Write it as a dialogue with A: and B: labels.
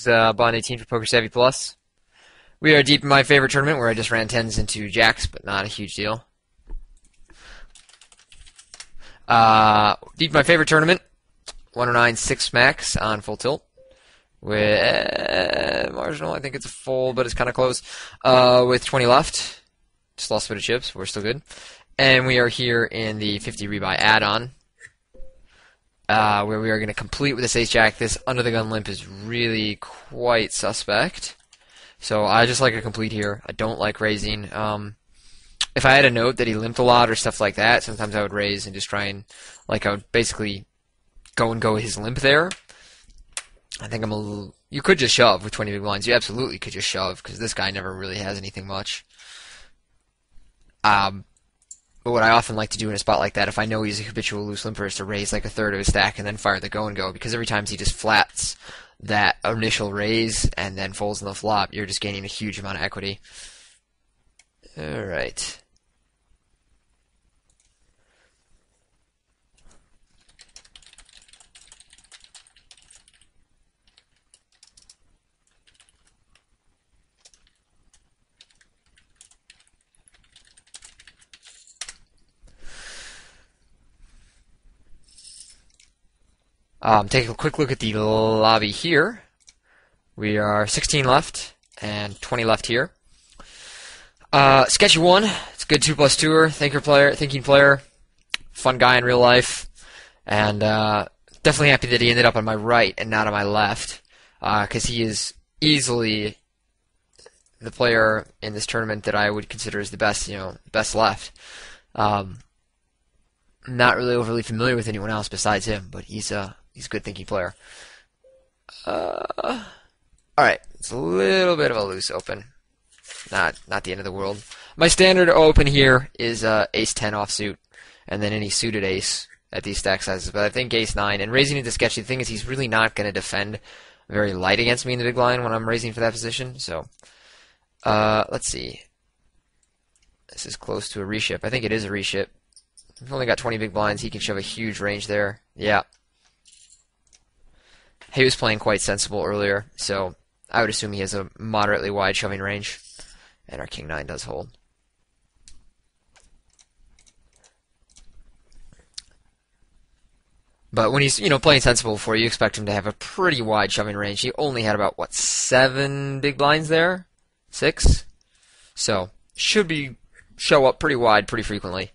A: is Bond18 for Poker Savvy Plus. We are deep in my favorite tournament where I just ran 10s into jacks, but not a huge deal. Deep in my favorite tournament, 109 6 max on full tilt. With marginal, I think it's a fold, but it's kind of close. With 20 left. Just lost a bit of chips, but we're still good. And we are here in the 50 rebuy add-on. Where we are going to complete with this ace-jack. This under-the-gun limp is really quite suspect. So I just like a complete here. I don't like raising. If I had a note that he limped a lot or stuff like that, sometimes I would raise and just try and, I would basically go his limp there. I think I'm a little... You could just shove with 20 big blinds. You absolutely could just shove, because this guy never really has anything much. But what I often like to do in a spot like that, if I know he's a habitual loose limper, is to raise like a third of his stack and then fire the go, because every time he just flats that initial raise and then folds in the flop, you're just gaining a huge amount of equity. Alright. Take a quick look at the lobby here. We are 16 left and 20 left here. Sketchy one. It's a good 2+2er, thinking player, fun guy in real life, and definitely happy that he ended up on my right and not on my left, because he is easily the player in this tournament that I would consider as the best, best left. Not really overly familiar with anyone else besides him, but he's a good thinking player. Alright, it's a little bit of a loose open. Not the end of the world. My standard open here is ace-10 offsuit, and then any suited ace at these stack sizes. But I think ace-9, and raising into sketchy, the thing is he's really not going to defend very light against me in the big blind when I'm raising for that position. So, let's see. This is close to a reship. I think it is a reship. We've only got 20 big blinds. He can shove a huge range there. Yeah. He was playing quite sensible earlier, so I would assume he has a moderately wide shoving range. And our king-9 does hold. But when he's, playing sensible before, you expect him to have a pretty wide shoving range. He only had about, 7 big blinds there? 6? So, should show up pretty wide pretty frequently.